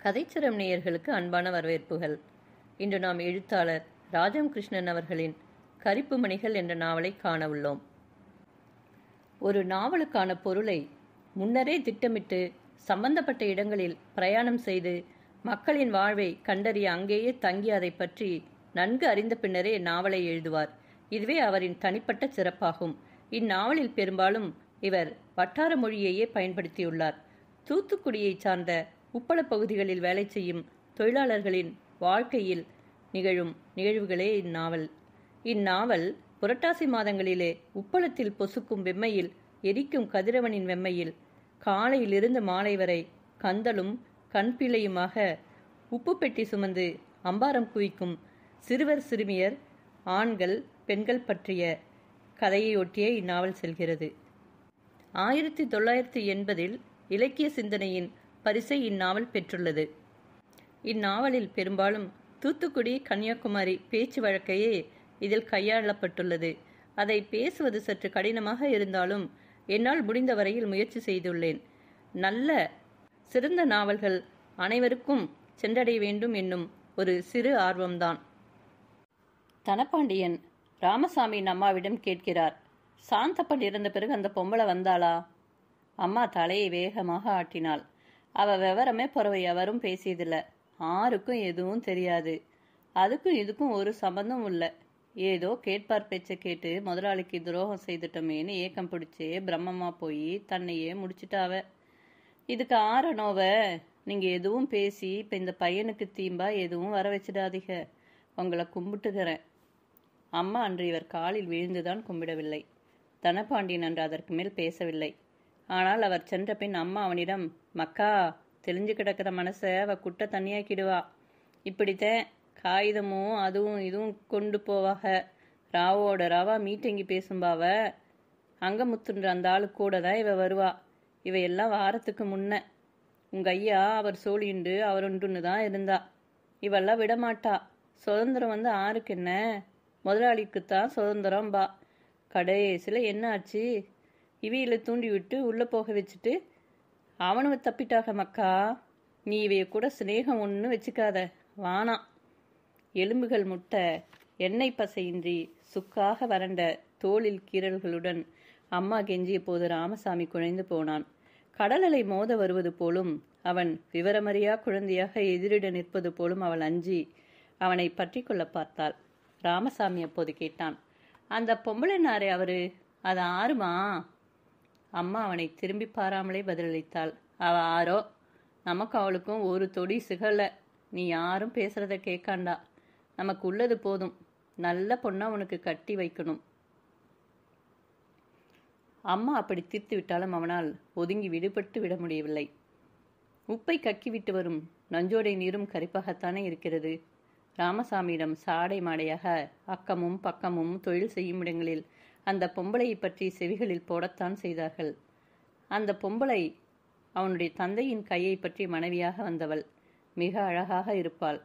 கதைச்சிரம் நேயர்களுக்கு அன்பான வரவேற்புகள். இன்று நாம் எழுத்தாளர் ராஜம் கிருஷ்ணன் அவர்களின் கரிப்பு மணிகள் என்ற நாவலை காண உள்ளோம். ஒரு நாவலுக்கான பொருளை முன்னரே திட்டமிட்டு சம்பந்தப்பட்ட இடங்களில் பிரயாணம் செய்து மக்களின் வாழ்வை கண்டறிய அங்கேயே தங்கி அதை பற்றி நன்கு அறிந்த பின்னரே நாவலை எழுதுவார். இதுவே அவரின் தனிப்பட்ட சிறப்பாகும். இந்நாவலில் பெரும்பாலும் இவர் வட்டார மொழியையே பயன்படுத்தியுள்ளார். தூத்துக்குடியை சார்ந்த உப்பள பகுதிகளில் வேலை செய்யும் தொழிலாளர்களின் வாழ்க்கையில் நிகழும் நிகழ்வுகளே இந்நாவல் புரட்டாசி மாதங்களிலே உப்பளத்தில் பொசுக்கும் வெம்மையில், எரிக்கும் கதிரவனின் வெம்மையில், காலையிலிருந்து மாலை வரை கந்தலும் கண்பிழையுமாக உப்பு பெட்டி சுமந்து அம்பாரம் குவிக்கும் சிறுவர் சிறுமியர், ஆண்கள் பெண்கள் பற்றிய கதையொட்டியே இந்நாவல் செல்கிறது. 1980 இலக்கிய சிந்தனையின் பரிசை இந்நாவல் பெற்றுள்ளது. இந்நாவலில் பெரும்பாலும் தூத்துக்குடி கன்னியாகுமரி பேச்சு வழக்கையே இதில் கையாளப்பட்டுள்ளது. அதை பேசுவது சற்று கடினமாக இருந்தாலும் என்னால் முடிந்த வரையில் முயற்சி செய்துள்ளேன். நல்ல சிறந்த நாவல்கள் அனைவருக்கும் சென்றடைய வேண்டும் என்னும் ஒரு சிறு ஆர்வம்தான். தனபாண்டியன் ராமசாமியின் அம்மாவிடம் கேட்கிறார், சாந்தப்பன் இறந்த பிறகு அந்த பொம்பளை வந்தாளா? அம்மா தலையை வேகமாக ஆட்டினாள். அவ விவரமே பிறவை எவரும் பேசியதில்ல. ஆருக்கும் எதுவும் தெரியாது. அதுக்கும் இதுக்கும் ஒரு சம்பந்தம் இல்லை. ஏதோ கேட்பார் பேச்சை கேட்டு முதலாளிக்கு துரோகம் செய்துட்டோமேன்னு ஏக்கம் பிடிச்சே பிரம்மமா போய் தன்னையே முடிச்சிட்டாவ. இதுக்கு ஆரணோவ நீங்க எதுவும் பேசி இப்ப இந்த பையனுக்கு தீம்பா எதுவும் வர வச்சிடாதீங்க. உங்களை கும்பிட்டுக்கிறேன். அம்மா அன்று இவர் காலில் விழுந்துதான் கும்பிடவில்லை. தனபாண்டியன் அன்று அதற்கு மேல் பேசவில்லை. ஆனால் அவர் சென்ற பின் அம்மா அவனிடம், மக்கா, தெளிஞ்சு கிடக்கிற மனசை அவ குட்டை தண்ணியாக்கிடுவா. இப்படித்தான் காகிதமும் அதுவும் இதுவும் கொண்டு போவாக. ராவோட ராவா மீட்டங்கி பேசும்பாவ. அங்கமுத்துன்ற அந்த ஆளு கூட தான் இவ வருவா. இவையெல்லாம் வாரத்துக்கு முன்ன உங்க ஐயா அவர் சோழிண்டு அவர் ஒன்றுன்னு தான் இருந்தா. இவெல்லாம் விடமாட்டா. சுதந்திரம் வந்து ஆருக்கு என்ன, முதலாளிக்குத்தான் சுதந்திரம் பா. கடைசியில் என்ன ஆச்சு? இவையில தூண்டி விட்டு உள்ள போக வச்சுட்டு அவனுவ தப்பிட்டாக. மக்கா, நீ இவைய கூட சிநேகம் ஒன்று வச்சுக்காத, வானாம். எலும்புகள் முட்டை எண்ணெய் பசையின்றி சுக்காக வறண்ட தோளில் கீறல்களுடன் அம்மா கெஞ்சிய போது ராமசாமி குழைந்து போனான். கடலலை மோத வருவது போலும் அவன் விவரமறியா குழந்தையாக எதிரிட நிற்பது போலும் அவள் அஞ்சி அவனை பற்றி கொள்ள பார்த்தாள். ராமசாமி அப்போது கேட்டான், அந்த பொம்பளைனாரே அவரு, அது ஆறுமா? அம்மா அவனை திரும்பி பாராமலே பதிலளித்தாள், அவ ஆரோ, நமக்கு அவளுக்கும் ஒரு தொடி சிகல. நீ யாரும் பேசுறத கேட்காண்டா. நமக்கு உள்ளது போதும். நல்ல பொண்ணா உனக்கு கட்டி வைக்கணும். அம்மா அப்படி தீர்த்து விட்டாலும் அவனால் ஒதுங்கி விடுபட்டு விட முடியவில்லை. உப்பை கக்கி விட்டு வரும் நஞ்சோடை நீரும் கரிப்பாகத்தானே இருக்கிறது. ராமசாமியிடம் சாடை மாடையாக அக்கமும் பக்கமும் தொழில் செய்யும் இடங்களில் அந்த பொம்பளையை பற்றி செவிகளில் போடத்தான் செய்தார்கள். அந்த பொம்பளை அவனுடைய தந்தையின் கையை பற்றி மனைவியாக வந்தவள். மிக அழகாக இருப்பாள்.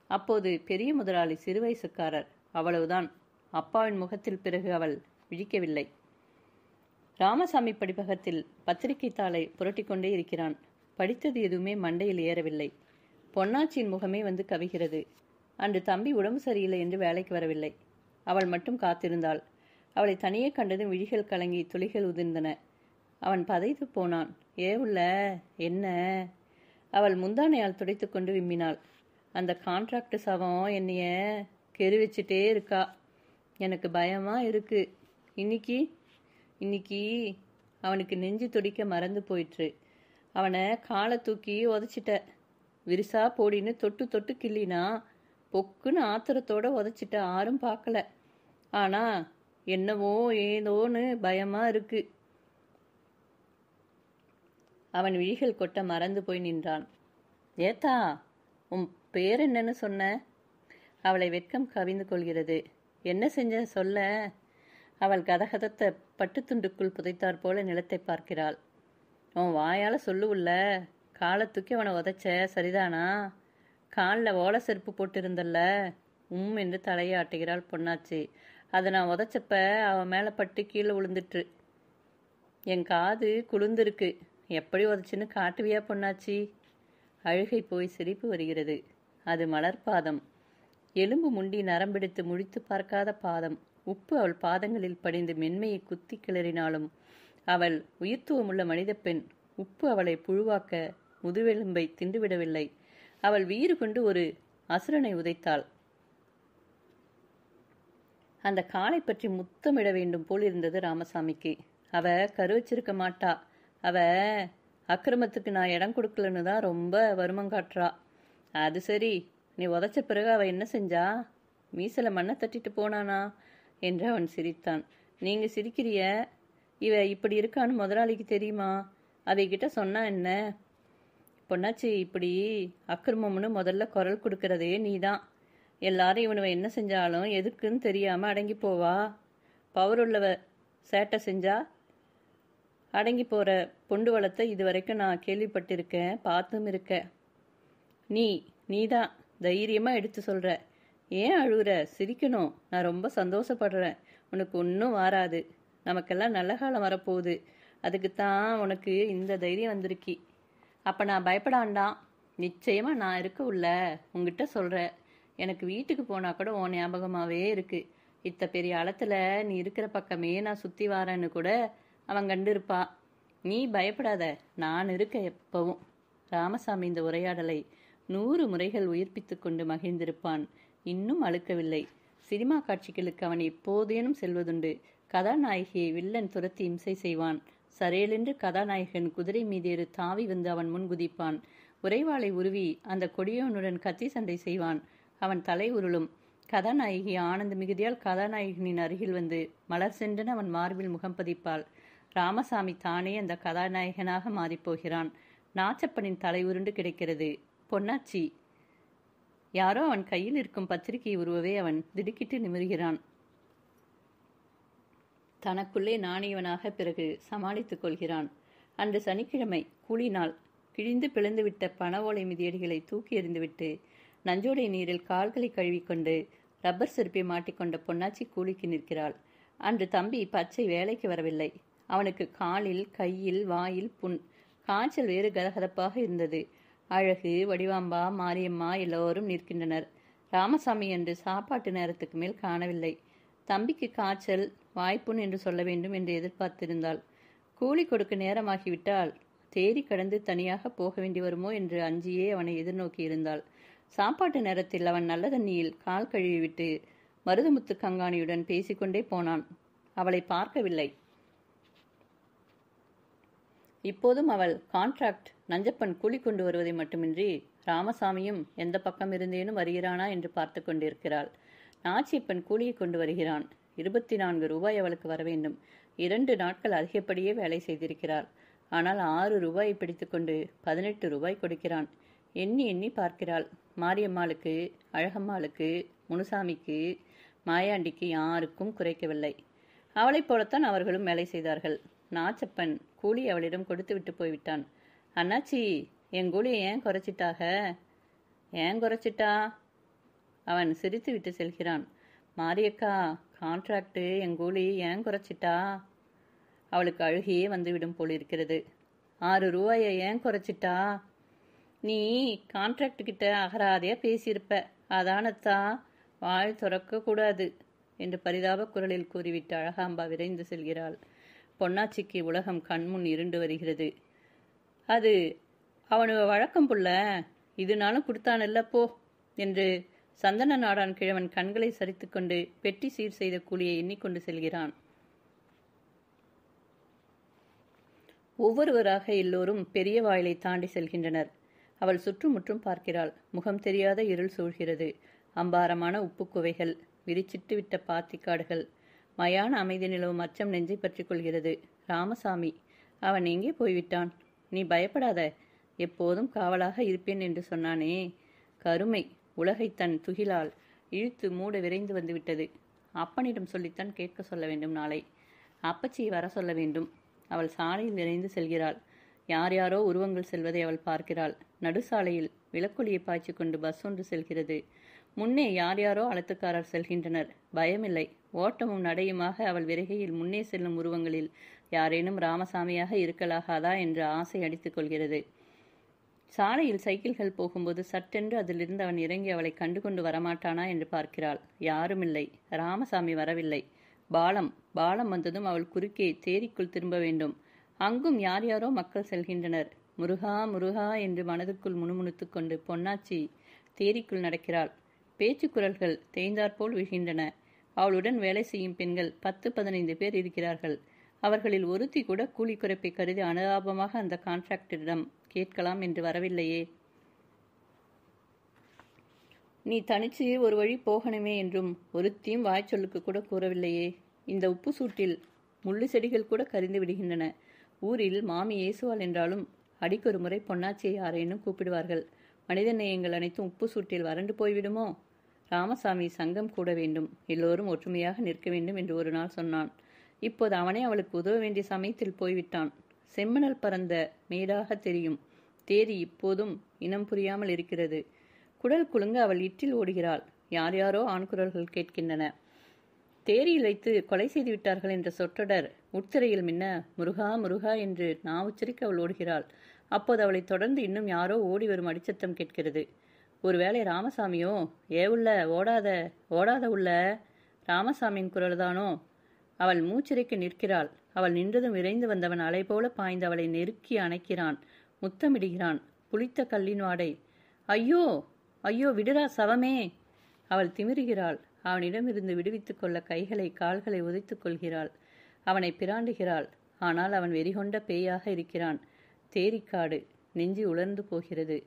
அப்போது பெரிய முதலாளி சிறு வயசுக்காரர், அவ்வளவுதான். அப்பாவின் முகத்தில் பிறகு அவள் விழிக்கவில்லை. ராமசாமி படிப்பகத்தில் பத்திரிகை தாளை புரட்டி கொண்டே இருக்கிறான். படித்தது எதுவுமே மண்டையில் ஏறவில்லை. பொன்னாச்சியின் முகமே வந்து கவிகிறது. அன்று தம்பி உடம்பு சரியில்லை என்று வேலைக்கு வரவில்லை. அவள் மட்டும் காத்திருந்தாள். அவளை தனியே கண்டதும் விழிகள் கலங்கி துளிகள் உதிர்ந்தன. அவன் பதைத்து போனான். ஏ உள்ள என்ன? அவள் முந்தானையால் துடைத்து கொண்டு விம்மினாள். அந்த கான்ட்ராக்ட் சவம் என்னைய கெரு வச்சுட்டே இருக்கா. எனக்கு பயமா இருக்கு. இன்னைக்கு அவனுக்கு நெஞ்சு துடிக்க மறந்து போயிற்று. அவனை காலை தூக்கி உதச்சிட்ட. விரிசா போடின்னு தொட்டு தொட்டு கிள்ளினா பொக்குன்னு ஆத்திரத்தோட உதச்சிட்ட. யாரும் பார்க்கல. ஆனா என்னவோ ஏதோன்னு பயமா இருக்கு. அவன் விழிகள் கொட்ட மறந்து போய் நின்றான். ஏத்தா, உன் பேர் என்னன்னு சொன்ன? அவளை வெட்கம் கவிந்து கொள்கிறது. என்ன செஞ்ச சொல்ல? அவள் கதகதத்த பட்டுத்துண்டுக்குள் புதைத்தாற் போல நிலத்தை பார்க்கிறாள். உன் வாயால சொல்லுவுல்ல. காலத்துக்கு அவனை உதைச்ச, சரிதானா? காலில் ஓலை செருப்பு போட்டிருந்தல்ல? என்று தலையை ஆட்டுகிறாள் பொன்னாச்சி. அதை நான் உதைச்சப்ப அவன் மேலே பட்டு கீழே விழுந்துட்டு. என் காது குளிர்ந்துருக்கு. எப்படி உதச்சின்னு காட்டுவியா பொன்னாச்சி? அழுகை போய் சிரிப்பு வருகிறது. அது மலர்பாதம். எலும்பு முண்டி நரம்பெடுத்து முழித்து பார்க்காத பாதம். உப்பு அவள் பாதங்களில் படிந்து மென்மையை குத்தி கிளறினாலும் அவள் உயிர்த்துவமுள்ள மனித பெண். உப்பு அவளை புழுவாக்க முதுவெலும்பை தின்றுவிடவில்லை. அவள் வீறு கொண்டு ஒரு அசுரனை உதைத்தாள். அந்த காலை பற்றி முத்தமிட வேண்டும் போல் இருந்தது ராமசாமிக்கு. அவ கருவச்சிருக்க மாட்டா. அவ அக்கிரமத்துக்கு நான் இடம் கொடுக்கலன்னு தான் ரொம்ப வருமம் காட்டுறா. அது சரி, நீ உதைச்ச பிறகு அவ என்ன செஞ்சா? மீசல மண்ணை தட்டிட்டு போனானா என்று அவன் சிரித்தான். நீங்க சிரிக்கிறிய? இவ இப்படி இருக்கான்னு முதலாளிக்கு தெரியுமா? அதைக்கிட்ட சொன்னா என்ன? பொன்னாச்சி, இப்படி அக்கிரமம்னு முதல்ல குரல் கொடுக்கறதே நீதான். எல்லாரும் இவனுவ என்ன செஞ்சாலும் எதுக்குன்னு தெரியாம அடங்கி போவா. பவருள்ளவ சேட்டை செஞ்சா அடங்கி போற பொண்டு வளத்தை இது வரைக்கும் நான் கேள்விப்பட்டிருக்கேன், பார்த்தும் இருக்க. நீதான் தைரியமா எடுத்து சொல்ற. ஏன் அழுகுற? சிரிக்கணும். நான் ரொம்ப சந்தோஷப்படுறேன். உனக்கு ஒன்றும் வாராது. நமக்கெல்லாம் நல்ல காலம் வரப்போகுது. அதுக்குத்தான் உனக்கு இந்த தைரியம் வந்திருக்கி. அப்போ நான் பயப்படாண்டாம். நிச்சயமா நான் இருக்க உள்ள உங்ககிட்ட சொல்கிறேன். எனக்கு வீட்டுக்கு போனால் கூட உன் ஞாபகமாகவே இருக்கு. இத்த பெரிய அளத்தில் நீ இருக்கிற பக்கமே நான் சுற்றி வாரேன்னு கூட அவன் கண்டிருப்பா. நீ பயப்படாத, நான் இருக்க எப்பவும். ராமசாமி இந்த உரையாடலை 100 முறைகள் உயிர்ப்பித்து கொண்டு மகிழ்ந்திருப்பான். இன்னும் அழுக்கவில்லை. சினிமா காட்சிகளுக்கு அவன் எப்போதேனும் செல்வதுண்டு. கதாநாயகியை வில்லன் துரத்தி இம்சை செய்வான். சரேலென்று கதாநாயகன் குதிரை மீதேறு தாவி வந்து அவன் முன் குதிப்பான். உறைவாளை உருவி அந்த கொடியோனுடன் கத்தி சண்டை செய்வான். அவன் தலை உருளும். கதாநாயகி ஆனந்த மிகுதியால் கதாநாயகனின் அருகில் வந்து மலர் சென்றென அவன் மார்பில் முகம் பதிப்பாள். ராமசாமி தானே அந்த கதாநாயகனாக மாறிப்போகிறான். நாச்சப்பனின் தலை உருண்டு கிடைக்கிறது. பொன்னாச்சி. யாரோ அவன் கையில் இருக்கும் பத்திரிகை உருவவே அவன் திடுக்கிட்டு நிமிர்கிறான். தனக்குள்ளே நாணியவனாக பிறகு சமாளித்துக் கொள்கிறான். அன்று சனிக்கிழமை கூலி நாள். கிழிந்து பிளந்துவிட்ட பண ஓலை மிதியடிகளை தூக்கி எறிந்துவிட்டு நஞ்சோடை நீரில் கால்களை கழுவிக்கொண்டு ரப்பர் செருப்பை மாட்டிக்கொண்ட பொன்னாச்சி கூலிக்கு நிற்கிறாள். அன்று தம்பி பச்சை வேலைக்கு வரவில்லை. அவனுக்கு காலில், கையில், வாயில் புண். காய்ச்சல் வேறு கதகதப்பாக இருந்தது. அழகு, வடிவாம்பா, மாரியம்மா எல்லோரும் நிற்கின்றனர். ராமசாமி என்று சாப்பாட்டு நேரத்துக்கு மேல் காணவில்லை. தம்பிக்கு காய்ச்சல், வாய்ப்புண் என்று சொல்ல வேண்டும் என்று எதிர்பார்த்திருந்தாள். கூலி கொடுக்க நேரமாகிவிட்டால் தேடி கடந்து தனியாக போக வேண்டி வருமோ என்று அஞ்சியே அவனை எதிர்நோக்கி இருந்தாள். சாப்பாட்டு நேரத்தில் அவன் நல்ல தண்ணியில் கால் கழுவிவிட்டு மருதமுத்து கங்காணியுடன் பேசிக்கொண்டே போனான். அவளை பார்க்கவில்லை. இப்போதும் அவள் கான்ட்ராக்ட் நஞ்சப்பன் கூலி கொண்டு வருவதை மட்டுமின்றி ராமசாமியும் எந்த பக்கம் இருந்தேனும் வருகிறானா என்று பார்த்து கொண்டிருக்கிறாள். நாச்சியப்பன் கூலியை கொண்டு வருகிறான். 24 ரூபாய் அவளுக்கு வர வேண்டும். 2 நாட்கள் அதிகப்படியே வேலை செய்திருக்கிறாள். ஆனால் 6 ரூபாயை பிடித்துக்கொண்டு 18 ரூபாய் கொடுக்கிறான். எண்ணி எண்ணி பார்க்கிறாள். மாரியம்மாளுக்கு, அழகம்மாளுக்கு, முனுசாமிக்கு, மாயாண்டிக்கு யாருக்கும் குறைக்கவில்லை. அவளைப் போலத்தான் அவர்களும் வேலை செய்தார்கள். நாச்சப்பன் கூலி அவளிடம் கொடுத்து விட்டு போய்விட்டான். அண்ணாச்சி, என் கூலியை ஏன் குறைச்சிட்டாக? ஏன் குறைச்சிட்டா? அவன் சிரித்து விட்டு செல்கிறான். மாரியக்கா, கான்ட்ராக்டு என் கூலி ஏன் குறைச்சிட்டா? அவளுக்கு அழுகையே வந்துவிடும் போல் இருக்கிறது. 6 ரூபாயை ஏன் குறைச்சிட்டா? நீ கான்ட்ராக்டு கிட்ட அகராதையா பேசியிருப்ப, அதானத்தா வாய் திறக்க கூடாது என்று பரிதாப குரலில் கூறிவிட்டு அழகாம்பா விரைந்து செல்கிறாள். பொன்னாச்சிக்கு உலகம் கண்முன் இருண்டு வருகிறது. அது அவனு வழக்கம் புள்ள, இதுனாலும் கொடுத்தானல்ல போ என்று சந்தன நாடான் கிழவன் கண்களை சரித்துக்கொண்டு பெட்டி சீர் செய்த கூலியை எண்ணிக்கொண்டு செல்கிறான். ஒவ்வொருவராக எல்லோரும் பெரிய வாயிலை தாண்டி செல்கின்றனர். அவள் சுற்றுமுற்றும் பார்க்கிறாள். முகம் தெரியாத இருள் சூழ்கிறது. அம்பாரமான உப்பு குவைகள், விரிச்சிட்டு விட்ட பாத்திக்காடுகள், மயான அமைதி நிலவும் அச்சம் நெஞ்சை பற்றி கொள்கிறது. ராமசாமி, அவன் எங்கே போய்விட்டான்? நீ பயப்படாத, எப்போதும் காவலாக இருப்பேன் என்று சொன்னானே. கருமை உலகை தன் துகிலால் இழுத்து மூட விரைந்து வந்துவிட்டது. அப்பனிடம் சொல்லித்தான் கேட்க சொல்ல வேண்டும். நாளை அப்பச்சியை வர சொல்ல வேண்டும். அவள் சாலையில் விரைந்து செல்கிறாள். யார் யாரோ உருவங்கள் செல்வதை அவள் பார்க்கிறாள். நடுசாலையில் விளக்கொலியை பாய்ச்சி கொண்டு பஸ் ஒன்று செல்கிறது. முன்னே யார் யாரோ அழுத்துக்காரர் செல்கின்றனர். பயமில்லை. ஓட்டமும் நடையுமாக அவள் விரைகையில் முன்னே செல்லும் உருவங்களில் யாரேனும் ராமசாமியாக இருக்கலாகாதா என்று ஆசை அடித்துக் கொள்கிறது. சாலையில் சைக்கிள்கள் போகும்போது சட்டென்று அதிலிருந்து அவன் இறங்கி அவளை கண்டுகொண்டு வரமாட்டானா என்று பார்க்கிறாள். யாருமில்லை. ராமசாமி வரவில்லை. பாலம் வந்ததும் அவள் குறுக்கே தேரிக்குள் திரும்ப வேண்டும். அங்கும் யார் யாரோ மக்கள் செல்கின்றனர். முருகா முருகா என்று மனதுக்குள் முணுமுணுத்துக் கொண்டு பொன்னாச்சி தேரிக்குள் நடக்கிறாள். பேச்சுக்குரல்கள் தேய்ந்தாற்போல் விழுகின்றன. அவளுடன் வேலை செய்யும் பெண்கள் 10-15 பேர் இருக்கிறார்கள். அவர்களில் ஒருத்தி கூட கூலி குறைப்பை கருதி அனுதாபமாக அந்த கான்ட்ராக்டரிடம் கேட்கலாம் என்று வரவில்லையே. நீ தனிச்சு ஒரு வழி போகணுமே என்றும் ஒருத்தியும் வாய்ச்சொல்லுக்கு கூட கூறவில்லையே. இந்த உப்பு சூட்டில் முள்ளு செடிகள் கூட கரிந்து விடுகின்றன. ஊரில் மாமி ஏசுவாள் என்றாலும் அடிக்கொரு முறை பொன்னாச்சியை யாரேனும் கூப்பிடுவார்கள். மனித நேயங்கள் அனைத்தும் உப்பு சூட்டில் வறண்டு போய்விடுமோ? ராமசாமி சங்கம் கூட வேண்டும், எல்லோரும் ஒற்றுமையாக நிற்க வேண்டும் என்று ஒரு நாள் சொன்னான். இப்போது அவனே அவளுக்கு உதவ வேண்டிய சமயத்தில் போய்விட்டான். செம்மணல் பறந்த மேடாக தெரியும். தேரி இப்போதும் இனம் புரியாமல் இருக்கிறது. குடல் குலுங்க அவள் இட்டில் ஓடுகிறாள். யார் யாரோ ஆண்குரல்கள் கேட்கின்றன. தேரியில் வைத்து கொலை செய்து விட்டார்கள் என்ற சொற்றொடர் உட்திரையில் மின்ன முருகா முருகா என்று உச்சரிக்க அவள் ஓடுகிறாள். அப்போது அவளை தொடர்ந்து இன்னும் யாரோ ஓடி வரும் அடிச்சத்தம் கேட்கிறது. ஒருவேளை ராமசாமியோ? உள்ள ஓடாத ஓடாத உள்ள ராமசாமியின் குரல்தானோ? அவள் மூச்சிறைக்க நிற்கிறாள். அவள் நின்றதும் விரைந்து வந்தவன் அலை போல பாய்ந்து அவளை நெருக்கி அணைக்கிறான். முத்தமிடுகிறான். புளித்த கல்லின் வாடை. ஐயோ ஐயோ விடுறா சவமே! அவள் திமிருகிறாள். அவனிடமிருந்து விடுவித்துக் கொள்ள கைகளை கால்களை உதைத்துக் கொள்கிறாள். அவனை பிராண்டுகிறாள். ஆனால் அவன் வெறிகொண்ட பேயாக இருக்கிறான். தேரிக்காடு நெஞ்சி உலர்ந்து போகிறது.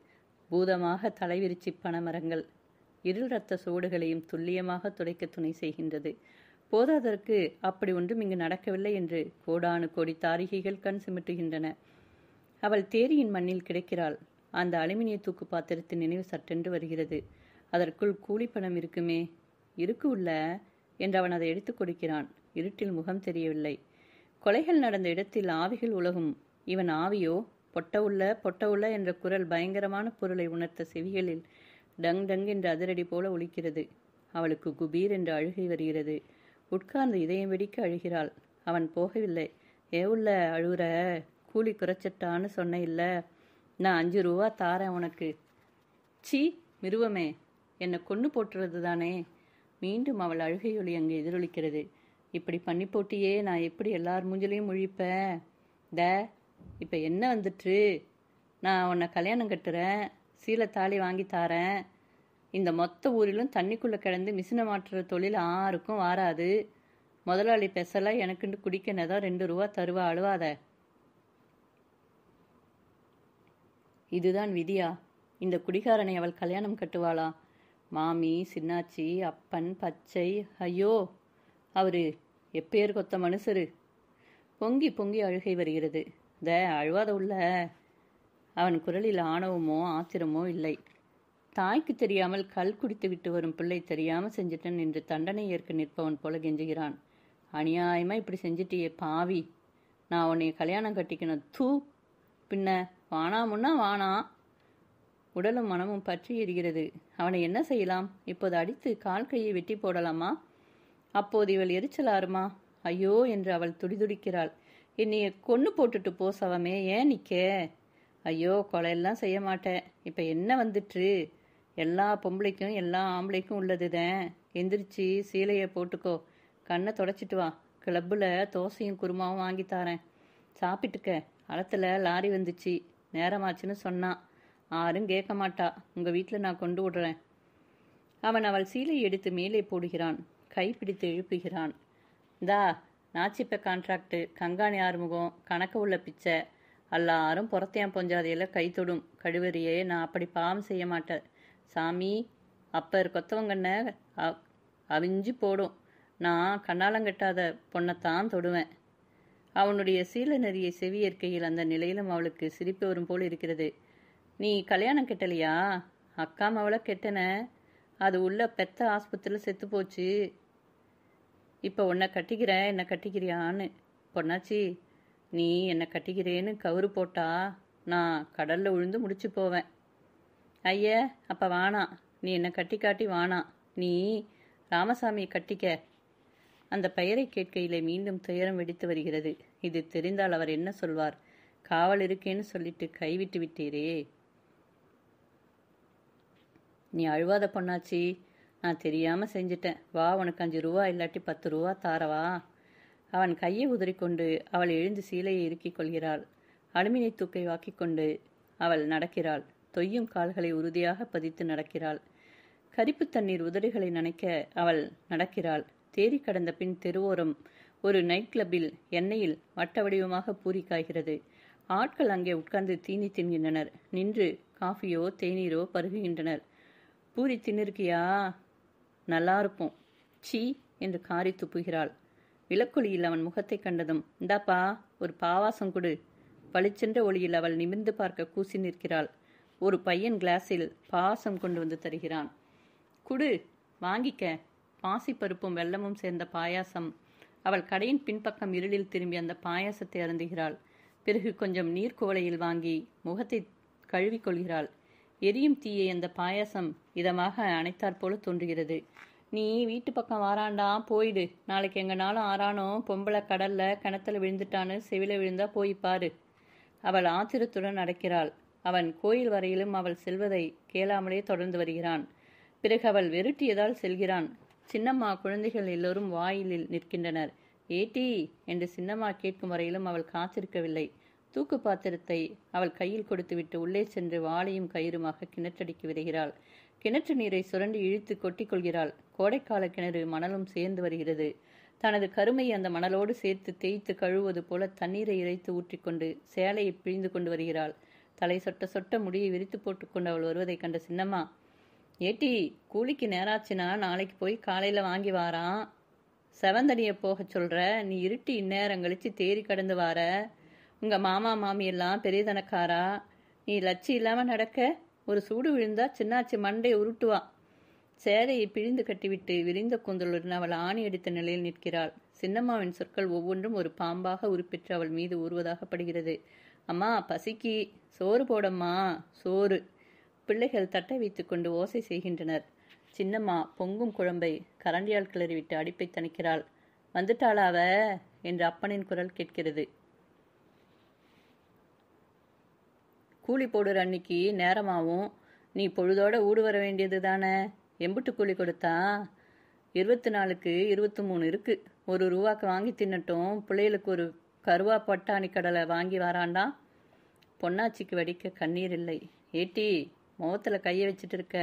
பூதமாக தலைவிரிச்சி பனமரங்கள் இருள் இரத்த சோடுகளையும் துல்லியமாக துடைக்க துணை செய்கின்றது. போதாதற்கு அப்படி ஒன்றும் இங்கு நடக்கவில்லை என்று கோடானு கோடி தாரிகைகள் கண் சிமிட்டுகின்றன. அவள் தேரியின் மண்ணில் கிடக்கிறாள். அந்த அலுமினிய தூக்கு பாத்திரத்தின் நினைவு சட்டென்று வருகிறது. அதற்குள் கூலிப்பணம் இருக்குமே. இருக்கு உள்ள என்று அவன் அதை எடுத்துக் கொடுக்கிறான். இருட்டில் முகம் தெரியவில்லை. கொலைகள் நடந்த இடத்தில் ஆவிகள் உலகும். இவன் ஆவியோ? பொட்ட உள்ள என்ற குரல் பயங்கரமான பொருளை உணர்த்த செவிகளில் டங் டங் என்ற அதிரடி போல ஒலிக்கிறது. அவளுக்கு குபீர் என்று அழுகை வருகிறது. உட்கார்ந்து இதயம் வெடிக்க அழுகிறாள். அவன் போகவில்லை. உள்ள அழுகுற? கூலி குறைச்சட்டான்னு சொன்ன இல்ல, நான் 5 ரூபா தாரேன் உனக்கு. சீ மிருவமே, என்னை கொண்டு போட்டுறது தானே. மீண்டும் அவள் அழுகையொலி அங்கே எதிரொலிக்கிறது. இப்படி பண்ணி போட்டியே, நான் எப்படி எல்லார் மூஞ்சிலையும் முழிப்பேன்? இப்போ என்ன வந்துட்டு? நான் உன்னை கல்யாணம் கட்டுறேன், சீலை தாலி வாங்கி தாரேன். இந்த மொத்த ஊரிலும் தண்ணிக்குள்ளே கிடந்து மிஷினை மாற்றுற தொழில் யாருக்கும் வாராது. முதலாளி பெசலாக எனக்குண்டு குடிக்கனதா 2 ரூபா தருவா, அழுவாத. இதுதான் விதியா? இந்த குடிகாரனை அவள் கல்யாணம் கட்டுவாளா? மாமி, சின்னாச்சி, அப்பன், பச்சை, ஐயோ அவரு எப்பேர் கொத்த மனுஷரு. பொங்கி பொங்கி அழுகை வருகிறது. அழுவாத உள்ள. அவன் குரலில் ஆணவமோ ஆத்திரமோ இல்லை. தாய்க்கு தெரியாமல் கல் குடித்து விட்டு வரும் பிள்ளை தெரியாமல் செஞ்சிட்டன் என்று தண்டனை ஏற்க நிற்பவன் போல கெஞ்சுகிறான். அநியாயமா இப்படி செஞ்சிட்டியே பாவி, நான் உன்னை கல்யாணம் கட்டிக்கணும். தூ, பின்ன வானாமுன்னா வானா. உடலும் மனமும் பற்றி எரிகிறது. அவனை என்ன செய்யலாம்? இப்போது அடித்து கால் கையை வெட்டி போடலாமா? அப்போது இவள் எரிச்சலாருமா? ஐயோ என்று அவள் துடிதுடிக்கிறாள். என்னைய கொன்று போட்டுட்டு போ சவமே, ஏன் நிற்க? ஐயோ கொலையெல்லாம் செய்ய மாட்டேன். இப்போ என்ன வந்துட்டு? எல்லா பொம்பளைக்கும் எல்லா ஆம்பளைக்கும் உள்ளதுதான். எந்திரிச்சு சீலையை போட்டுக்கோ, கண்ணை தொடச்சிட்டு வா. கிளப்பில் தோசையும் குருமாவும் வாங்கி தாரேன், சாப்பிட்டுக்க. அளத்தில் லாரி வந்துச்சு, நேரமாச்சுன்னு சொன்னான். யாரும் கேட்க மாட்டா. உங்கள் வீட்டில் நான் கொண்டு விடுறேன். அவன் அவள் சீலையை எடுத்து மேலே போடுகிறான். கைப்பிடித்து எழுப்புகிறான். நாச்சிப்ப கான்ட்ராக்டு, கங்காணி ஆறுமுகம், கணக்கு உள்ள பிச்சை, எல்லாரும் புறத்தையான் பொஞ்சாதையில் கை தொடும். கழுவறியே, நான் அப்படி பாவம் செய்ய மாட்டேன் சாமி. அப்பர் கொத்தவங்கண்ண அவிஞ்சு போடும். நான் கண்ணாலங்கட்டாத பொண்ணைத்தான் தொடுவேன். அவனுடைய சீல நெறியை செவியேற்கையில் அந்த நிலையிலும் அவளுக்கு சிரிப்பு வரும் போல் இருக்கிறது. நீ கல்யாணம் கெட்டலையா? அக்கா மவளை கெட்டன, அது உள்ள பெத்த ஆஸ்பத்திரியில் செத்து போச்சு. இப்போ உன்னை கட்டிக்கிறேன், என்னை கட்டிக்கிறியான்னு. பொன்னாச்சி, நீ என்னை கட்டிக்கிறேன்னு கவுரு போட்டா நான் கடலில் விழுந்து முடிச்சு போவேன். ஐய, அப்போ வானா, நீ என்னை கட்டி காட்டி வானா, நீ ராமசாமியை கட்டிக்க. அந்த பெயரை கேட்கையிலே மீண்டும் துயரம் வெடித்து வருகிறது. இது தெரிந்தால் அவர் என்ன சொல்வார்? காவல் இருக்கேன்னு சொல்லிட்டு கைவிட்டு விட்டீரே. நீ அழுவாத பொண்ணாச்சி, நான் தெரியாமல் செஞ்சிட்டேன். வா, உனக்கு 5 ரூபா இல்லாட்டி 10 ரூபா தாரவா? அவன் கையை உதறிக்கொண்டு அவள் எழுந்து சீலையை இறுக்கிக் கொள்கிறாள். அலுமினிய தூக்கை வாக்கிக்கொண்டு அவள் நடக்கிறாள். தொய்யும் கால்களை உறுதியாக பதித்து நடக்கிறாள். கரிப்பு தண்ணீர் உதடுகளை நனைக்க அவள் நடக்கிறாள். தேரி கடந்த பின் தெருவோரம் ஒரு நைட் கிளப்பில் எண்ணெயில் வட்ட வடிவமாக பூரி காய்கிறது. ஆட்கள் அங்கே உட்கார்ந்து தீனி தின்கின்றனர். நின்று காஃபியோ தேநீரோ பருகுகின்றனர். பூரி தின்னிருக்கியா? நல்லா இருக்கும். சீ என்று காரி துப்புகிறாள். விளக்கொலியில் அவன் முகத்தை கண்டதும், இந்தாப்பா ஒரு பாவாசம் கொடு. பளிச்சென்ற ஒளியில் அவள் நிமிர்ந்து பார்க்க கூசி நிற்கிறாள். ஒரு பையன் கிளாஸில் பாவாசம் கொண்டு வந்து தருகிறான். குடு, வாங்கிக்க. பாசிப்பருப்பும் வெல்லமும் சேர்ந்த பாயாசம். அவள் கடையின் பின்பக்கம் இருளில் திரும்பி அந்த பாயாசத்தை அருந்துகிறாள். பிறகு கொஞ்சம் நீர் குவளையில் வாங்கி முகத்தை கழுவிக்கொள்கிறாள். எரியும் தீயை அந்த பாயாசம் இதமாக அணைத்தாற்போல தோன்றுகிறது. நீ வீட்டு பக்கம் வாராண்டா, போயிடு. நாளைக்கு எங்கனாலும் ஆறானோ பொம்பளை கடல்ல கிணத்துல விழுந்துட்டான்னு செவில விழுந்தா போய் பாரு. அவள் ஆத்திரத்துடன் நடக்கிறாள். அவன் கோயில் வரையிலும் அவள் செல்வதை கேளாமலே தொடர்ந்து வருகிறான். பிறகு அவள் வெறுட்டியதால் செல்கிறான். சின்னம்மா குழந்தைகள் எல்லோரும் வாயிலில் நிற்கின்றனர். ஏட்டி என்று சின்னம்மா கேட்கும் வரையிலும் அவள் காத்திருக்கவில்லை. தூக்கு பாத்திரத்தை அவள் கையில் கொடுத்துவிட்டு உள்ளே சென்று வாளையும் கயிறுமாக கிணற்றடிக்கு விடுகிறாள். கிணற்று நீரை சுரண்டி இழுத்து கொட்டிக் கொள்கிறாள். கோடைக்கால கிணறு மணலும் சேர்ந்து வருகிறது. தனது கருமை அந்த மணலோடு சேர்த்து தேய்த்து கழுவுவது போல தண்ணீரை இறைத்து ஊற்றிக்கொண்டு சேலையை பிழிந்து கொண்டு வருகிறாள். தலை சொட்ட சொட்ட முடியை விரித்து போட்டுக்கொண்டு அவள் வருவதை கண்ட சின்னம்மா, ஏட்டி கூலிக்கு நேராச்சுன்னா நாளைக்கு போய் காலையில் வாங்கி வாரான். செவந்தடியை போக சொல்ற, நீ இருட்டி இந்நேரம் கழிச்சு தேறி கடந்து வார. உங்க மாமா மாமியெல்லாம் பெரியதனக்காரா. நீ லட்சி இல்லாம நடக்க ஒரு சூடு விழுந்தா சின்னாச்சி மண்டை உருட்டுவா. சேலையை பிழிந்து கட்டிவிட்டு விரிந்த கூந்தலுடன் அவள் ஆணி அடித்த நிலையில் நிற்கிறாள். சின்னம்மாவின் சொற்கள் ஒவ்வொன்றும் ஒரு பாம்பாக உருப்பெற்று அவள் மீது ஊறுவதாக படுகிறது. அம்மா பசிக்கு, சோறு போடம்மா, சோறு. பிள்ளைகள் தட்டை வைத்துக்கொண்டு ஓசை செய்கின்றனர். சின்னம்மா பொங்கும் குழம்பை கரண்டியால் கிளறிவிட்டு அடுப்பை தணிக்கிறாள். வந்துட்டாளா அவ என்று அப்பனின் குரல் கேட்கிறது. கூலி போடுற அன்னைக்கு நேரமாகவும் நீ பொழுதோட ஊடு வர வேண்டியது தானே. எம்புட்டு கூலி கொடுத்தா? 24க்கு 23 இருக்கு. 1 ரூபாக்கு வாங்கி தின்னட்டும். பிள்ளைகளுக்கு ஒரு கருவா பட்டாணி கடலை வாங்கி வராண்டா. பொன்னாச்சிக்கு வடிக்க கண்ணீர் இல்லை. ஏட்டி முகத்தில் கையை வச்சுட்டு இருக்க,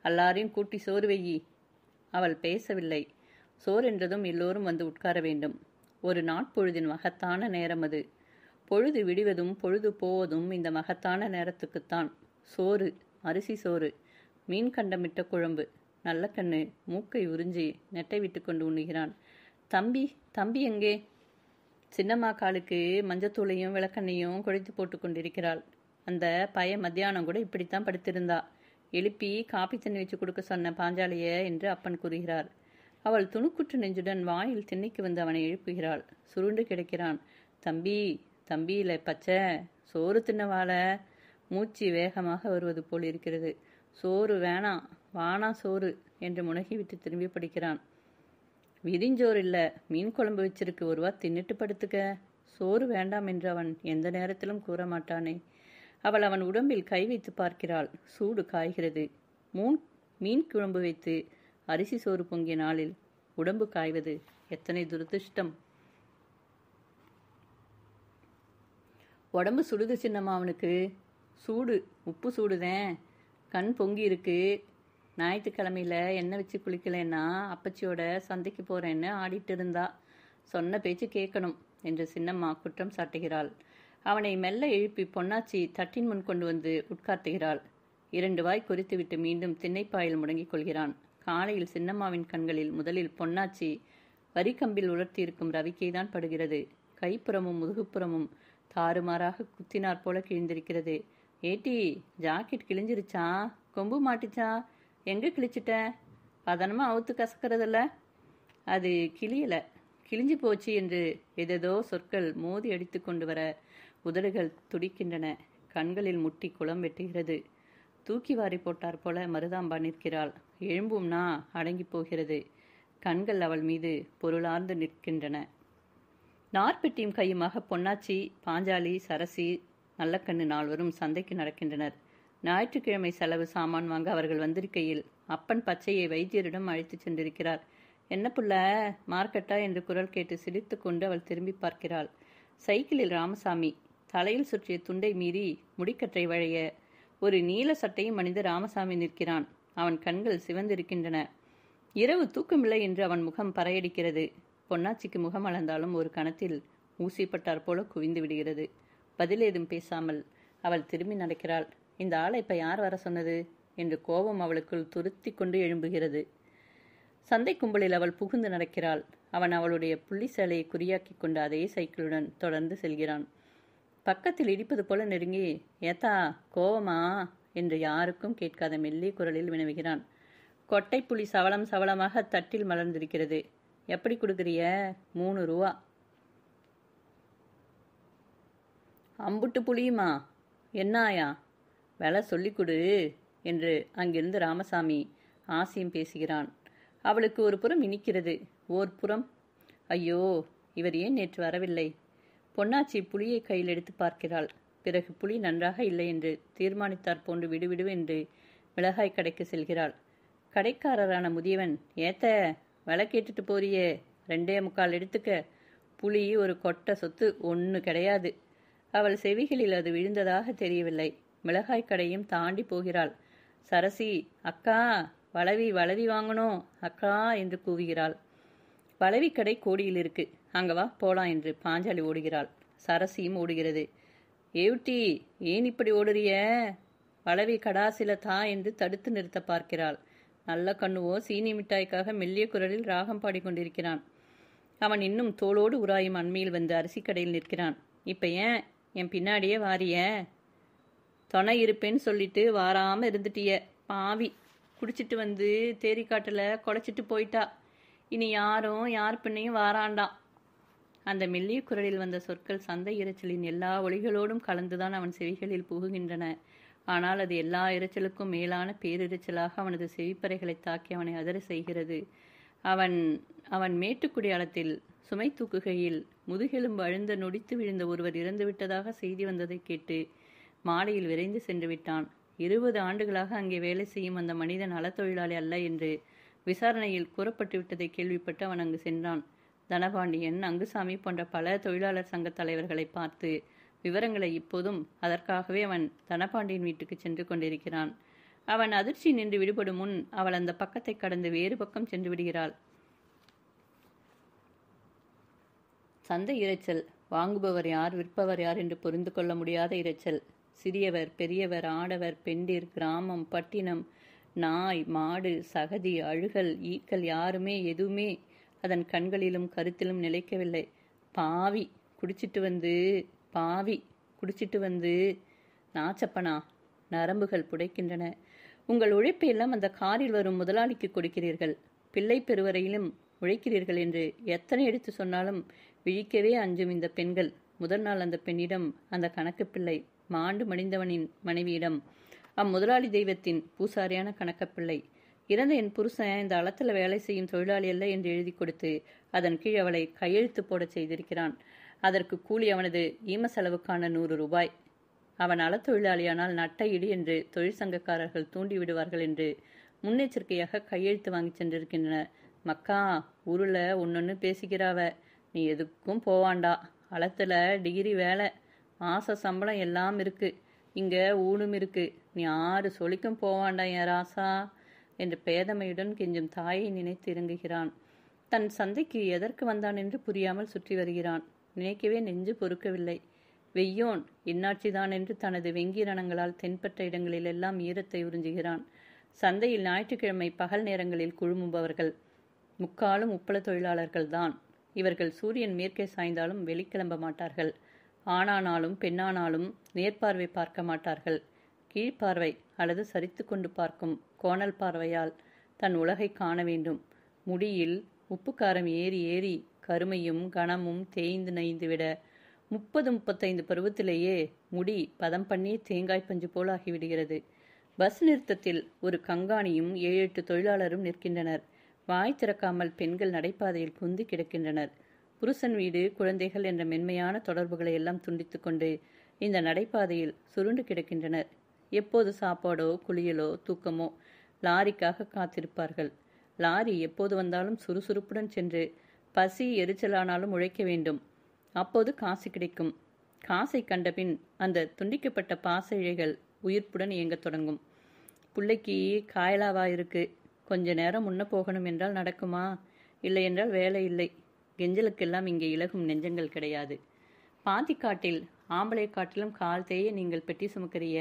எல்லாரையும் கூட்டி சோறு வெயி. அவள் பேசவில்லை. சோறு என்றதும் எல்லோரும் வந்து உட்கார வேண்டும். ஒரு நாட்பொழுதின் மகத்தான நேரம் அது. பொழுது விடுவதும் பொழுது போவதும் இந்த மகத்தான நேரத்துக்குத்தான். சோறு, அரிசி சோறு, மீன் கண்டமிட்ட குழம்பு. நல்ல கண்ணு மூக்கை உறிஞ்சி நெட்டை விட்டு கொண்டு உண்ணுகிறான். தம்பி, தம்பி எங்கே? சின்னம்மா காலுக்கு மஞ்சத்தூளையும் விளக்கண்ணையும் குழைத்து போட்டு கொண்டிருக்கிறாள். அந்த பைய மத்தியானம் கூட இப்படித்தான் படுத்திருந்தா. எழுப்பி காப்பி தண்ணி வச்சு கொடுக்க சொன்ன பாஞ்சாலிய என்று அப்பன் கூறுகிறார். அவள் துணுக்குற்று நெஞ்சுடன் வாயில் திண்ணைக்கு வந்து அவனை எழுப்புகிறாள். சுருண்டு கிடக்கிறான். தம்பி, தம்பியில பச்சை, சோறு தின்னவாள. மூச்சு வேகமாக வருவது போல் இருக்கிறது. சோறு வேணாம், வானா சோறு என்று முனகிவிட்டு திரும்பி படிக்கிறான். விரிஞ்சோறு இல்லை, மீன் குழம்பு வச்சிருக்கு, ஒருவா தின்னுட்டு படுத்துக்க. சோறு வேண்டாம் என்று அவன் எந்த நேரத்திலும் கூற மாட்டானே. அவள் அவன் உடம்பில் கை வைத்து பார்க்கிறாள். சூடு காய்கிறது. மீன் குழம்பு வைத்து அரிசி சோறு பொங்கிய நாளில் உடம்பு காய்வது எத்தனை துரதிருஷ்டம். உடம்பு சுடுது சின்னம்மா அவனுக்கு. சூடு, உப்பு சூடுதேன். கண் பொங்கி இருக்கு. ஞாயிற்றுக்கிழமையில எண்ணெய் வச்சு குளிக்கலைன்னா அப்பச்சியோட சந்தைக்கு போறேன்னு ஆடிட்டு இருந்தா. சொன்ன பேச்சு கேட்கணும் என்று சின்னம்மா குற்றம் சாட்டுகிறாள். அவனை மெல்ல எழுப்பி பொன்னாச்சி தட்டின் முன் கொண்டு வந்து உட்கார்த்துகிறாள். 2 வாய் குறித்துவிட்டு மீண்டும் திண்ணைப்பாயில் முடங்கிக் கொள்கிறான். காலையில் சின்னம்மாவின் கண்களில் முதலில் பொன்னாச்சி வரிக்கம்பில் உலர்த்தியிருக்கும் ரவிக்கைதான் படுகிறது. கைப்புறமும் முதுகுப்புறமும் தாறுமாறாக குத்தினார் போல கிழிந்திருக்கிறது. ஏட்டி, ஜாக்கெட் கிழிஞ்சிருச்சா? கொம்பு மாட்டிச்சா? எங்கே கிழிச்சிட்ட? பதனமா அவுத்து கசக்கிறதில்ல. அது கிளியலை, கிழிஞ்சு போச்சு என்று ஏதேதோ சொற்கள் மோதி அடித்து கொண்டு வர உதடுகள் துடிக்கின்றன. கண்களில் முட்டி குளம் வெட்டுகிறது. தூக்கி வாரி போட்டார் போல மருதாம்பா நிற்கிறாள். எழும்பும்னா அடங்கி போகிறது. கண்கள் அவள் மீது பொருளார்ந்து நிற்கின்றன. நார்பெட்டியும் கையுமாக பொன்னாச்சி, பாஞ்சாலி, சரசி, நல்லக்கண்ணு 4 சந்தைக்கு நடக்கின்றனர். ஞாயிற்றுக்கிழமை செலவு சாமான் வாங்க அவர்கள் வந்திருக்கையில் அப்பன் பச்சையை வைத்தியரிடம் அழைத்துச் சென்றிருக்கிறார். என்ன புள்ள, மார்க்கெட்டா என்று குரல் கேட்டு சிரித்து கொண்டு அவள் திரும்பி பார்க்கிறாள். சைக்கிளில் ராமசாமி. தலையில் சுற்றிய துண்டை மீறி முடிக்கற்றை வழைய ஒரு நீல சட்டையும் அணிந்து ராமசாமி நிற்கிறான். அவன் கண்கள் சிவந்திருக்கின்றன. இரவு தூக்கமில்லை என்று அவன் முகம் பறையடிக்கிறது. பொன்னாச்சிக்கு முகம் அளந்தாலும் ஒரு கணத்தில் ஊசிப்பட்டார் போல குவிந்து விடுகிறது. பதில் ஏதும் பேசாமல் அவள் திரும்பி நடக்கிறாள். இந்த ஆளை இப்ப யார் வர சொன்னது என்று கோபம் அவளுக்குள் துருத்தி கொண்டு எழும்புகிறது. சந்தை கும்பலில் அவள் புகுந்து நடக்கிறாள். அவன் அவளுடைய புள்ளி சேலையை குறியாக்கி கொண்டு அதே சைக்கிளுடன் தொடர்ந்து செல்கிறான். பக்கத்தில் இடிப்பது போல நெருங்கி, ஏத்தா கோவமா என்று யாருக்கும் கேட்காத மெல்லிய குரலில் வினவுகிறான். கொட்டை புளி சவளம் சவளமாக தட்டில் மலர்ந்திருக்கிறது. எப்படி கொடுக்குறிய? 3 ரூபா. அம்புட்டு புளியுமா? என்னாயா? விலை சொல்லி கொடு என்று அங்கிருந்து ராமசாமி ஆசியம் பேசுகிறான். அவளுக்கு ஒரு புறம் இனிக்கிறது, ஓர் புறம் ஐயோ, இவர் ஏன் நேற்று வரவில்லை? பொன்னாச்சி புளியை கையில் எடுத்து பார்க்கிறாள். பிறகு புளி நன்றாக இல்லை என்று தீர்மானித்தார் போன்று விடுவிடு என்று மிளகாய் கடைக்கு செல்கிறாள். கடைக்காரரான முதியவன், ஏத்த விலை கேட்டுட்டு போறியே, 2.25 எடுத்துக்க, புளி ஒரு கொட்டை சொத்து, ஒன்று கிடையாது. அவள் செவிகளில் அது விழுந்ததாக தெரியவில்லை. மிளகாய் கடையும் தாண்டி போகிறாள். சரசி, அக்கா வளவி வளவி வாங்கணும் அக்கா என்று கூவுகிறாள். வளவி கடை கோடியில் இருக்கு, அங்க வா போலாம் என்று பாஞ்சாலி ஓடுகிறாள். சரசியும் ஓடுகிறது. ஏவுட்டி, ஏன் இப்படி ஓடுறிய? வளவி கடாசில தா என்று தடுத்து நிறுத்த பார்க்கிறாள். நல்ல கண்ணுவோ சீனி மிட்டாய்க்காக மெல்லிய குரலில் ராகம் பாடிக்கொண்டிருக்கிறான். அவன் இன்னும் தோளோடு உராயும் அண்மையில் வந்து அரிசி கடையில் நிற்கிறான். இப்ப ஏன் என் பின்னாடியே வாரிய? துணை இருப்பேன்னு சொல்லிட்டு வாராம இருந்துட்டிய பாவி. குடிச்சிட்டு வந்து தேரிக்காட்டில் குலைச்சிட்டு போயிட்டா. இனி யாரும் யார் பின்னையும் வாராண்டாம். அந்த மெல்லிய குரலில் வந்த சொற்கள் சந்தை இரைச்சலின் எல்லா ஒளிகளோடும் கலந்துதான் அவன் செவிகளில் புகுகின்றன. ஆனால் அது எல்லா இரைச்சலுக்கும் மேலான பேரிரைச்சலாக அவனது செவிப்பறைகளை தாக்கி அவனை அதற செய்கிறது. அவன் மேட்டுக்குடியாலத்தில் சுமை தூக்குகையில் முதுகெலும்பு அழுந்த நொடித்து விழுந்த ஒருவர் இறந்துவிட்டதாக செய்தி வந்ததை கேட்டு மாலையில் விரைந்து சென்று விட்டான். 20 ஆண்டுகளாக அங்கே வேலை செய்யும் அந்த மனிதன் நலத்தொழிலாளி அல்ல என்று விசாரணையில் கூறப்பட்டு விட்டதை கேள்விப்பட்டு அவன் அங்கு சென்றான். தனபாண்டியன், அங்குசாமி போன்ற பல தொழிலாளர் சங்க தலைவர்களை பார்த்து விவரங்களை இப்போதும் அதற்காகவே அவன் தனபாண்டியன் வீட்டுக்கு சென்று கொண்டிருக்கிறான். அவன் அதிர்ச்சி நின்று விடுபடும் முன் அவள் அந்த பக்கத்தை கடந்து வேறு பக்கம் சென்று விடுகிறாள். சந்தை இரைச்சல். வாங்குபவர் யார், விற்பவர் யார் என்று புரிந்து கொள்ள முடியாத இரைச்சல். சிறியவர், பெரியவர், ஆடவர், பெண்டிர், கிராமம், பட்டினம், நாய், மாடு, சகதி, அழுகல், ஈக்கள், யாருமே எதுவுமே அதன் கண்களிலும் கருத்திலும் நிலைக்கவில்லை. பாவி குடிச்சிட்டு வந்து நாச்சப்பனா. நரம்புகள் புடைக்கின்றன. உங்கள் உழைப்பையெல்லாம் அந்த காரில் வரும் முதலாளிக்கு கொடுக்கிறீர்கள். பிள்ளை பெறுவரையிலும் உழைக்கிறீர்கள் என்று எத்தனை எடுத்து சொன்னாலும் விழிக்கவே அஞ்சும் இந்த பெண்கள். முதல் நாள் அந்த பெண்ணிடம் அந்த கணக்கு பிள்ளை, மாண்டு மடிந்தவனின் மனைவியிடம் அம்முதலாளி தெய்வத்தின் பூசாரியான கணக்கப்பிள்ளை, இறந்த என் புருஷன் இந்த அளத்துல வேலை செய்யும் தொழிலாளி அல்ல என்று எழுதி கொடுத்து அதன் கீழ் அவளை கையெழுத்து போடச் செய்திருக்கிறான். அதற்கு கூலி அவனது ஈம செலவுக்கான 100 ரூபாய். அவன் அளத்தொழிலாளியானால் நட்ட இடி என்று தொழிற்சங்கக்காரர்கள் தூண்டிவிடுவார்கள் என்று முன்னெச்சரிக்கையாக கையெழுத்து வாங்கி சென்றிருக்கின்றனர். மக்கா, ஊருல ஒன்னொன்னு பேசிக்கிறாவ, நீ எதுக்கும் போவாண்டா. அளத்துல டிகிரி வேலை, மாச சம்பளம் எல்லாம் இருக்கு, இங்க ஊடும் இருக்கு, நீ 6 சொலிக்கும் போவாண்டா என் ராசா என்று பேதமையுடன் கெஞ்சும் தாயை நினைத்து இறங்குகிறான். தன் சந்தைக்கு எதற்கு வந்தான் என்று புரியாமல் சுற்றி வருகிறான். நினைக்கவே நெஞ்சு பொறுக்கவில்லை. வெய்யோன் இன்னாட்சிதான் என்று தனது வெங்கீரணங்களால் தென்பட்ட இடங்களில் எல்லாம் ஈரத்தை உறிஞ்சுகிறான். சந்தையில் ஞாயிற்றுக்கிழமை பகல் நேரங்களில் குழுமுபவர்கள் முக்காலும் உப்பள தொழிலாளர்கள் தான். இவர்கள் சூரியன் மேற்கே சாய்ந்தாலும் வெளிக்கிளம்ப மாட்டார்கள். ஆணானாலும் பெண்ணானாலும் நேர்பார்வை பார்க்க மாட்டார்கள். கீழ்ப்பார்வை அல்லது சரித்து கொண்டு பார்க்கும் கோணல் பார்வையால் தன் உலகை காண வேண்டும். முடியில் உப்புக்காரம் ஏறி ஏறி கருமையும் கனமும் தேய்ந்து நைந்துவிட 30-35 பருவத்திலேயே முடி பதம் பண்ணி தேங்காய் பஞ்சு போல் ஆகிவிடுகிறது. பஸ் நிறுத்தத்தில் ஒரு கங்காணியும் 7-8 தொழிலாளரும் நிற்கின்றனர். வாய் திறக்காமல் பெண்கள் நடைபாதையில் குந்தி கிடக்கின்றனர். புருஷன் வீடு, குழந்தைகள் என்ற மென்மையான தொடர்புகளை எல்லாம் துண்டித்து கொண்டு இந்த நடைபாதையில் சுருண்டு கிடக்கின்றனர். எப்போது சாப்பாடோ குளியலோ தூக்கமோ லாரிக்காக காத்திருப்பார்கள். லாரி எப்போது வந்தாலும் சுறுசுறுப்புடன் சென்று பசி எரிச்சலானாலும் உழைக்க வேண்டும். அப்போது காசு கிடைக்கும். காசை கண்டபின் அந்த துண்டிக்கப்பட்ட பாச இழைகள் உயிர்ப்புடன் இயங்கத் தொடங்கும். பிள்ளைக்கு காயலாவா இருக்கு, கொஞ்ச நேரம் முன்ன போகணும் என்றால் நடக்குமா? இல்லை என்றால் வேலை இல்லை. கெஞ்சலுக்கெல்லாம் இங்கே இலகும் நெஞ்சங்கள் கிடையாது. பாத்திக்காட்டில் ஆம்பளை காட்டிலும் கால் தேய நீங்கள் பெட்டி சுமக்கிறிய,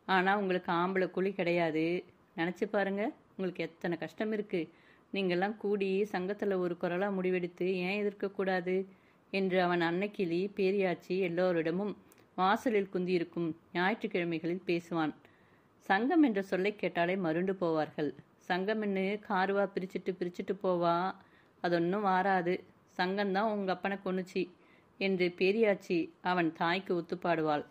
ஆனால் உங்களுக்கு ஆம்பளை கூலி கிடையாது. நினச்சி பாருங்க, உங்களுக்கு எத்தனை கஷ்டம் இருக்கு. நீங்கள்லாம் கூடி சங்கத்தில் ஒரு குரலாக முடிவெடுத்து ஏன் எதிர்க்கக்கூடாது என்று அவன் அன்னைக்கிளி பேரியாச்சி எல்லோரிடமும் வாசலில் குந்தியிருக்கும் ஞாயிற்றுக்கிழமைகளில் பேசுவான். சங்கம் என்ற சொல்லை கேட்டாலே மருண்டு போவார்கள். சங்கம்னு காருவா பிரிச்சுட்டு போவா, அதொன்னும் வாராது. சங்கம்தான் உங்கள் அப்பனை கொன்னுச்சு என்று பேரியாச்சி அவன் தாய்க்கு ஒத்துப்பாடுவாள்.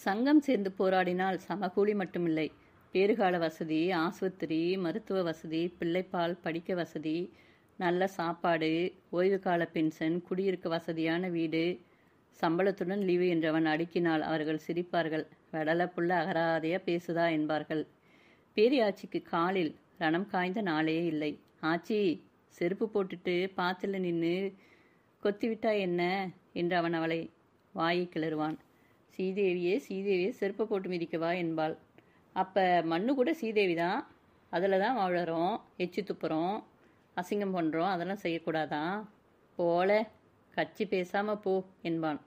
சங்கம் சேர்ந்து போராடினால் சமகூலி மட்டுமில்லை, பேறுகால வசதி, ஆஸ்பத்திரி, மருத்துவ வசதி, பிள்ளைப்பால், படிக்க வசதி, நல்ல சாப்பாடு, ஓய்வு கால பென்ஷன், குடியிருக்க வசதியான வீடு, சம்பளத்துடன் லீவு என்றவன் அடுக்கினால் அவர்கள் சிரிப்பார்கள். வெடல புள்ள அகராதையா பேசுதா என்பார்கள். பேரியாச்சிக்கு காலில் ரணம் காய்ந்த நாளே இல்லை. ஆச்சி, செருப்பு போட்டுட்டு பாத்தில் நின்று கொத்திவிட்டா என்ன என்று அவன் அவளை வாயை கிளறுவான். சீதேவியே செருப்பை போட்டு மிதிக்கவா என்பாள். அப்போ மண்ணு கூட சீதேவி தான், அதில் தான் வாழறோம், எச்சி துப்புறோம், அசிங்கம் பண்ணுறோம், அதெல்லாம் செய்யக்கூடாதா? போல கச்சி பேசாமல் போ என்பான்.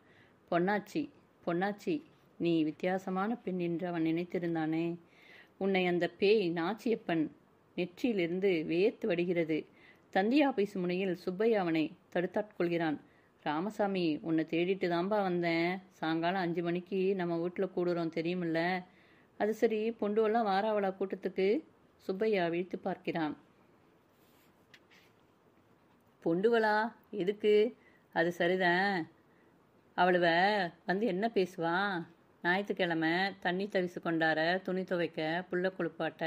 பொன்னாச்சி, நீ வித்தியாசமான பெண் என்று அவன் நினைத்திருந்தானே. உன்னை அந்த பேய் நாச்சியப்பன் நெற்றியிலிருந்து வேர்த்து வடிகிறது. தந்தி ஆபீஸ் முனையில் சுப்பையா அவனை தடுத்தாட்கொள்கிறான். ராமசாமி, உன்னை தேடிட்டு தான்பா வந்தேன். சாயங்காலம் 5 மணிக்கு நம்ம வீட்டில் கூடுறோம் தெரியுமில்ல? அது சரி, பொண்டுவெல்லாம் வாராவளா கூட்டத்துக்கு? சுப்பையா விழித்து பார்க்கிறான். பொண்டுவளா எதுக்கு? அது சரிதான், அவளுவ வந்து என்ன பேசுவா? ஞாயிற்றுக்கிழமை தண்ணி தவிசு கொண்டார, துணி துவைக்க, புள்ள குளிப்பாட்ட,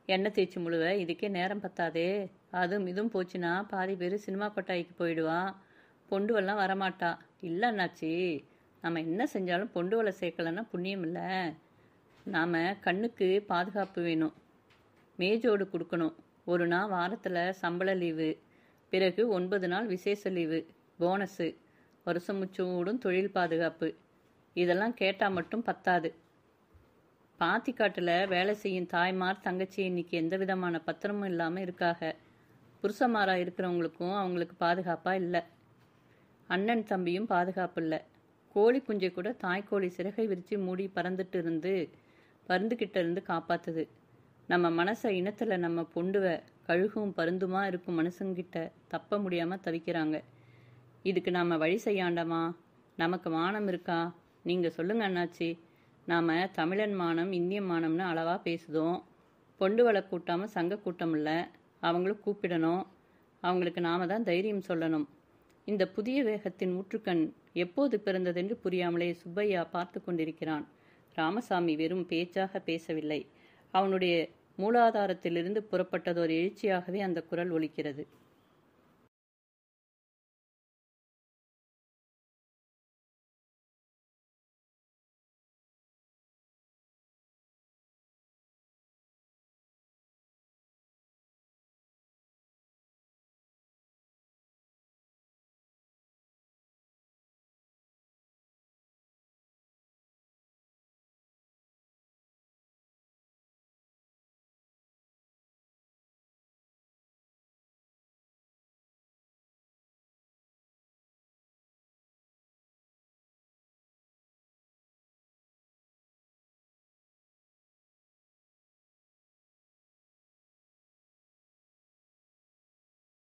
எண்ணெய் தேய்ச்சி முழுவ, இதுக்கே நேரம் பத்தாதே. அதுவும் இதுவும் போச்சுன்னா பாதி பேர் சினிமா கொட்டாய்க்கு போயிடுவா. பொண்டுவெல்லாம் வரமாட்டா. இல்லை அண்ணாச்சி, நம்ம என்ன செஞ்சாலும் பொண்டுவலை சேர்க்கலன்னா புண்ணியம் இல்லை. நாம் கண்ணுக்கு பாதுகாப்பு வேணும். மேஜோடு கொடுக்கணும். 1 நாள் வாரத்தில் சம்பள லீவு, பிறகு 9 நாள் விசேஷ லீவு, போனஸு, வருஷம் முச்சூடும் தொழில் பாதுகாப்பு. இதெல்லாம் கேட்டால் மட்டும் பத்தாது. பாத்திக்காட்டில் வேலை செய்யும் தாய்மார் தங்கச்சி இன்னைக்கு எந்த விதமான பத்திரமும் இல்லாமல் இருக்காக. புருஷமாராக இருக்கிறவங்களுக்கும் அவங்களுக்கு பாதுகாப்பாக இல்லை. அண்ணன் தம்பியும் பாதுகாப்பு இல்லை. கோழி குஞ்சை கூட தாய்க்கோழி சிறகை விரித்து மூடி பருந்துக்கிட்ட இருந்து காப்பாத்துது. நம்ம மனசை இனத்தில் நம்ம பொண்டுவ கழுகும் பருந்துமா இருக்கும் மனுஷங்கிட்ட தப்ப முடியாமல் தவிக்கிறாங்க. இதுக்கு நாம் வழி செய்யாண்டமா? நமக்கு மானம் இருக்கா? நீங்கள் சொல்லுங்க அண்ணாச்சி. நாம் தமிழன் மானம் இந்திய மானம்னு அளவாக பேசுதோம். பொண்டுவலை கூட்டாமல் சங்க கூட்டம் இல்லை. அவங்களும் கூப்பிடணும். அவங்களுக்கு நாம தான் தைரியம் சொல்லணும். இந்த புதிய வேகத்தின் ஊற்றுக்கண் எப்போது பிறந்ததென்று புரியாமலே சுப்பையா பார்த்து கொண்டிருக்கிறான். ராமசாமி வெறும் பேச்சாக பேசவில்லை. அவனுடைய மூலாதாரத்திலிருந்து புறப்பட்டதோர் எழுச்சியாகவே அந்த குரல் ஒலிக்கிறது.